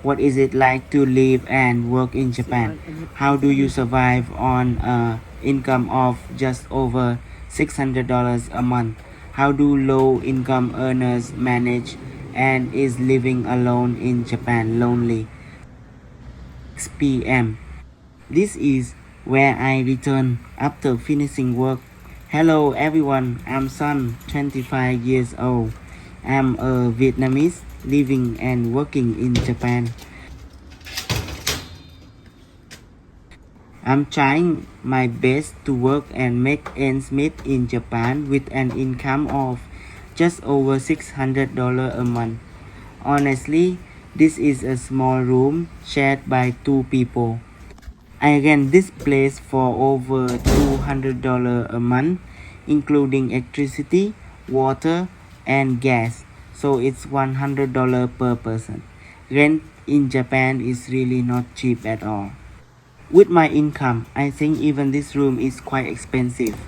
What is it like to live and work in Japan? How do you survive on an income of just over $600 a month? How do low income earners manage? And is living alone in Japan lonely? 6 p.m. This is where I return after finishing work. Hello everyone, I'm Sun, 25 years old. I'm a Vietnamese living and working in Japan. I'm trying my best to work and make ends meet in Japan with an income of just over $600 a month. Honestly, this is a small room shared by two people. I rent this place for over $200 a month, including electricity, water, and gas. So it's $100 per person. Rent in Japan is really not cheap at all. With my income, I think even this room is quite expensive.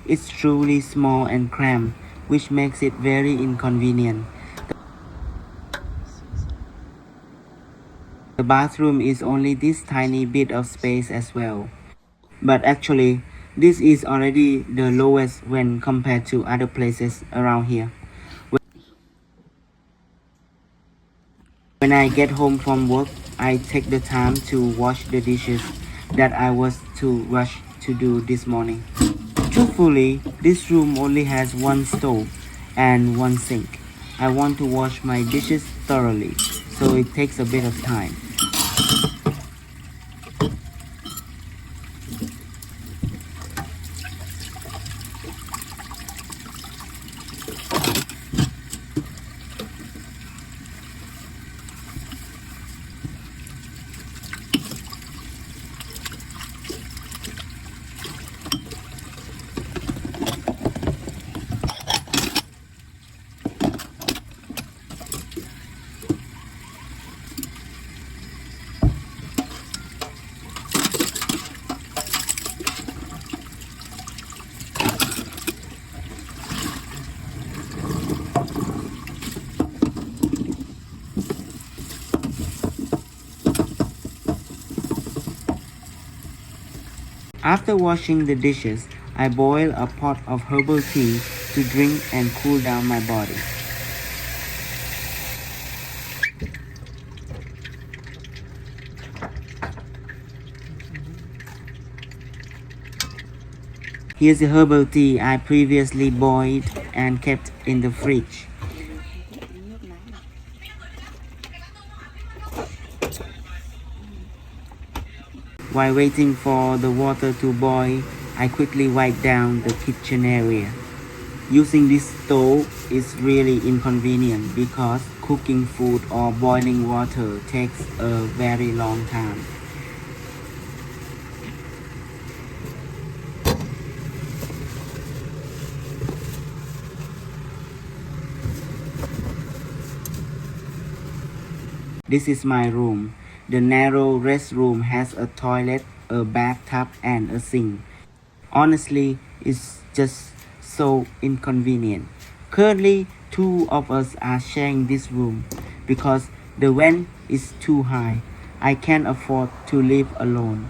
It's truly small and cramped, which makes it very inconvenient. The bathroom is only this tiny bit of space as well. But actually, this is already the lowest when compared to other places around here. When I get home from work, I take the time to wash the dishes that I was too rushed to do this morning. Truthfully, this room only has one stove and one sink. I want to wash my dishes thoroughly, so it takes a bit of time. After washing the dishes, I boil a pot of herbal tea to drink and cool down my body. Here's the herbal tea I previously boiled and kept in the fridge. While waiting for the water to boil, I quickly wipe down the kitchen area. Using this stove is really inconvenient because cooking food or boiling water takes a very long time. This is my room. The narrow restroom has a toilet, a bathtub, and a sink. Honestly, it's just so inconvenient. Currently, two of us are sharing this room because the rent is too high. I can't afford to live alone.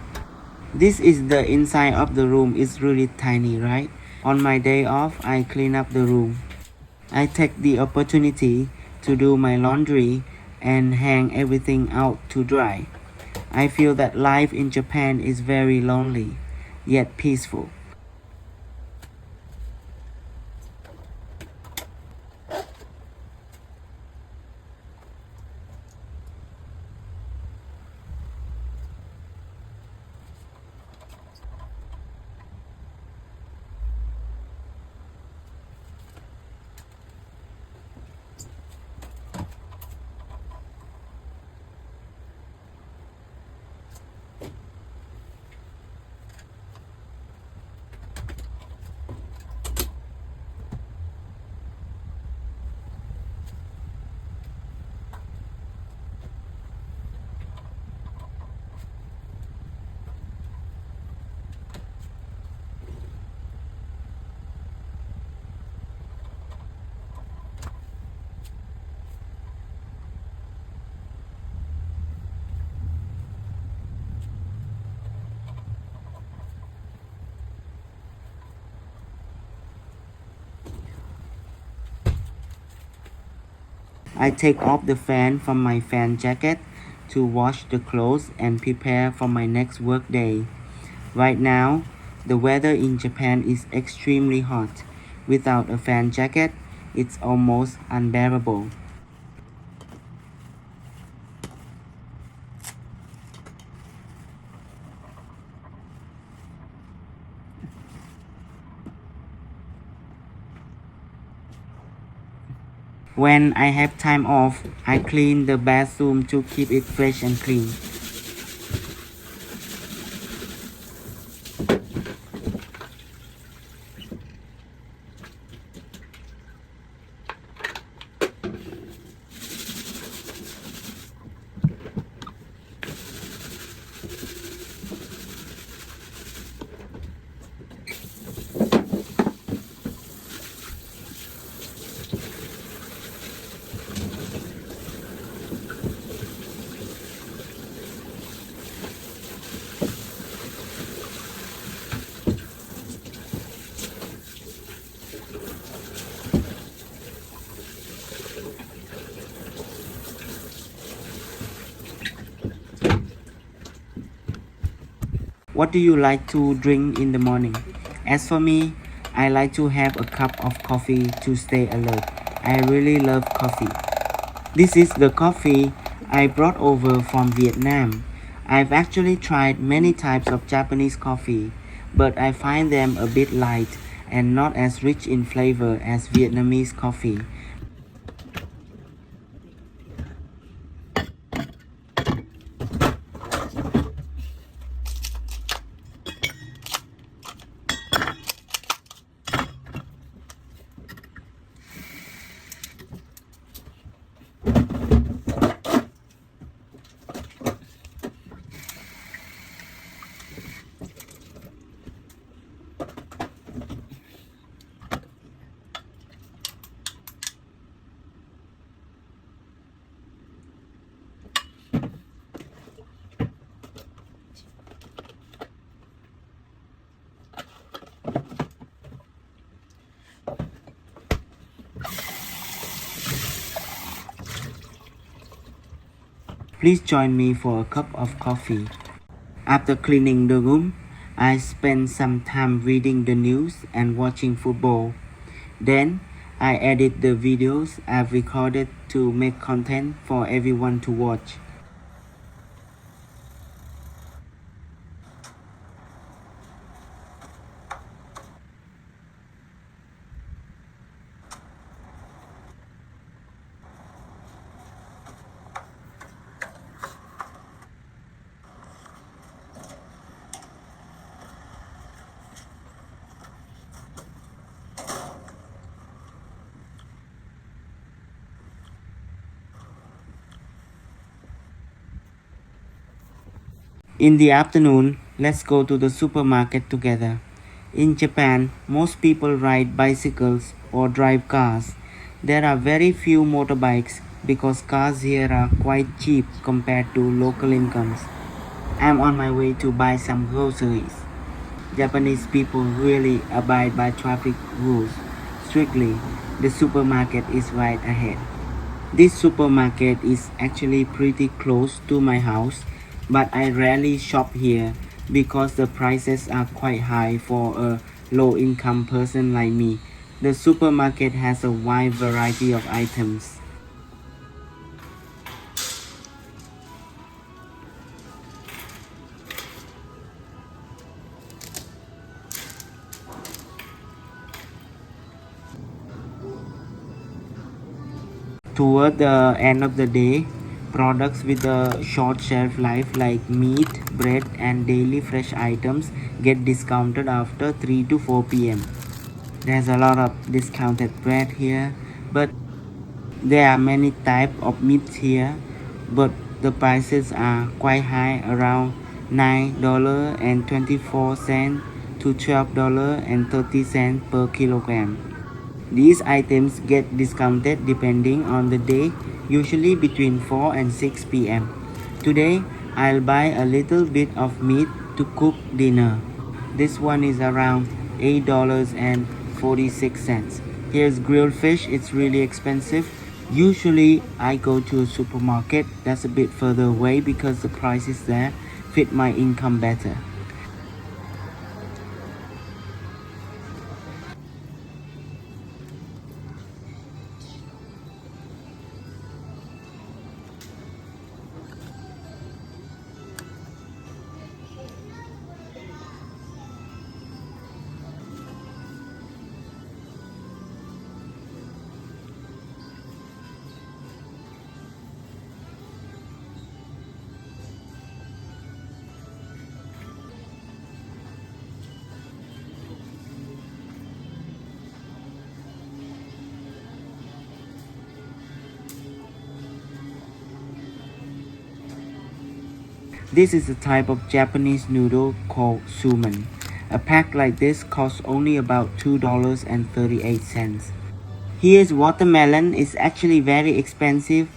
This is the inside of the room. It's really tiny, right? On my day off, I clean up the room. I take the opportunity to do my laundry and hang everything out to dry. I feel that life in Japan is very lonely, yet peaceful. I take off the fan from my fan jacket to wash the clothes and prepare for my next work day. Right now, the weather in Japan is extremely hot. Without a fan jacket, it's almost unbearable. When I have time off, I clean the bathroom to keep it fresh and clean. What do you like to drink in the morning? As for me, I like to have a cup of coffee to stay alert. I really love coffee. This is the coffee I brought over from Vietnam. I've actually tried many types of Japanese coffee, but I find them a bit light and not as rich in flavor as Vietnamese coffee. Please join me for a cup of coffee. After cleaning the room, I spend some time reading the news and watching football. Then, I edit the videos I've recorded to make content for everyone to watch. In the afternoon, let's go to the supermarket together. In Japan, most people ride bicycles or drive cars. There are very few motorbikes because cars here are quite cheap compared to local incomes. I'm on my way to buy some groceries. Japanese people really abide by traffic rules strictly. The supermarket is right ahead. This supermarket is actually pretty close to my house, but I rarely shop here because the prices are quite high for a low income person like me. The supermarket has a wide variety of items. Toward the end of the day, products with a short shelf life like meat, bread, and daily fresh items get discounted after 3 to 4 p.m. There's a lot of discounted bread here, but there are many types of meats here, but the prices are quite high, around $9.24 to $12.30 per kilogram. These items get discounted depending on the day, usually between 4 and 6 p.m. Today, I'll buy a little bit of meat to cook dinner. This one is around $8.46. Here's grilled fish, it's really expensive, Usually I go to a supermarket that's a bit further away because the prices there fit my income better. This is a type of Japanese noodle called sumen. A pack like this costs only about $2.38. Here's watermelon is actually very expensive,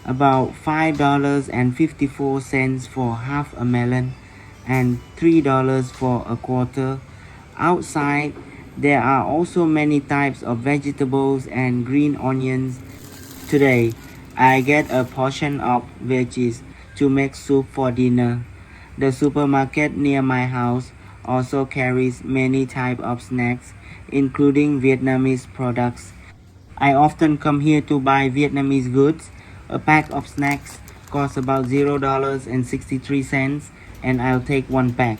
about $5.54 for half a melon and $3 for a quarter. Outside, there are also many types of vegetables and green onions. Today, I get a portion of veggies to make soup for dinner. The supermarket near my house also carries many types of snacks, including Vietnamese products. I often come here to buy Vietnamese goods. A pack of snacks costs about $0.63 and I'll take one pack.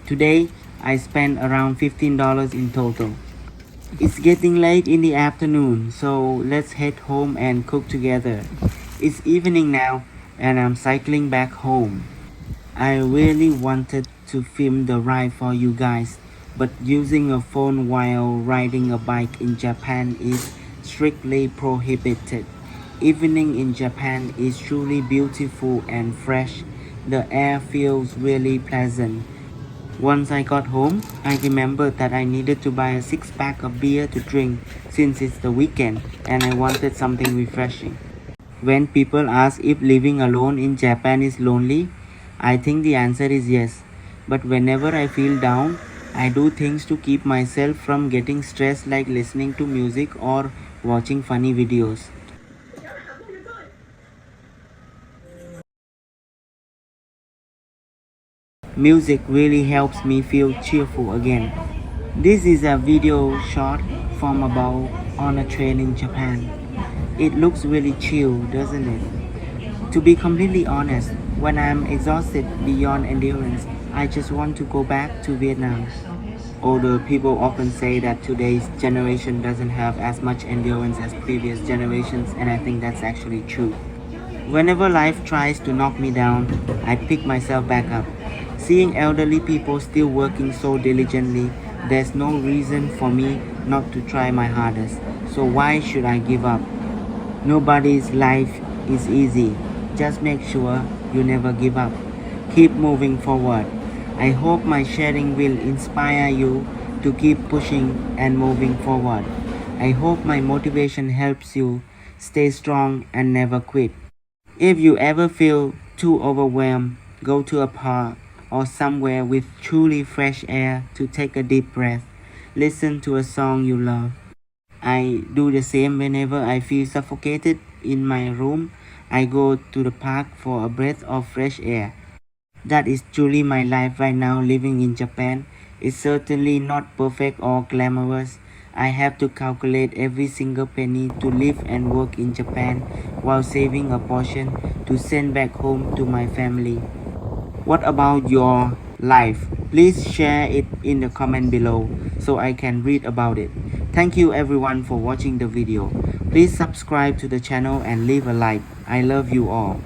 Today, I spent around $15 in total. It's getting late in the afternoon, so let's head home and cook together. It's evening now and I'm cycling back home. I really wanted to film the ride for you guys, but using a phone while riding a bike in Japan is strictly prohibited. Evening in Japan is truly beautiful and fresh. The air feels really pleasant. Once I got home, I remembered that I needed to buy a 6-pack of beer to drink since it's the weekend and I wanted something refreshing. When people ask if living alone in Japan is lonely, I think the answer is yes. But whenever I feel down, I do things to keep myself from getting stressed, like listening to music or watching funny videos. Music really helps me feel cheerful again. This is a video shot from above on a train in Japan. It looks really chill, doesn't it? To be completely honest, when I'm exhausted beyond endurance, I just want to go back to Vietnam. Older people often say that today's generation doesn't have as much endurance as previous generations, and I think that's actually true. Whenever life tries to knock me down, I pick myself back up. Seeing elderly people still working so diligently, there's no reason for me not to try my hardest. So why should I give up? Nobody's life is easy. Just make sure you never give up. Keep moving forward. I hope my sharing will inspire you to keep pushing and moving forward. I hope my motivation helps you stay strong and never quit. If you ever feel too overwhelmed, go to a park or somewhere with truly fresh air to take a deep breath. Listen to a song you love. I do the same whenever I feel suffocated in my room. I go to the park for a breath of fresh air. That is truly my life right now living in Japan. It's certainly not perfect or glamorous. I have to calculate every single penny to live and work in Japan while saving a portion to send back home to my family. What about your life? Please share it in the comment below so I can read about it. Thank you everyone for watching the video. Please subscribe to the channel and leave a like. I love you all.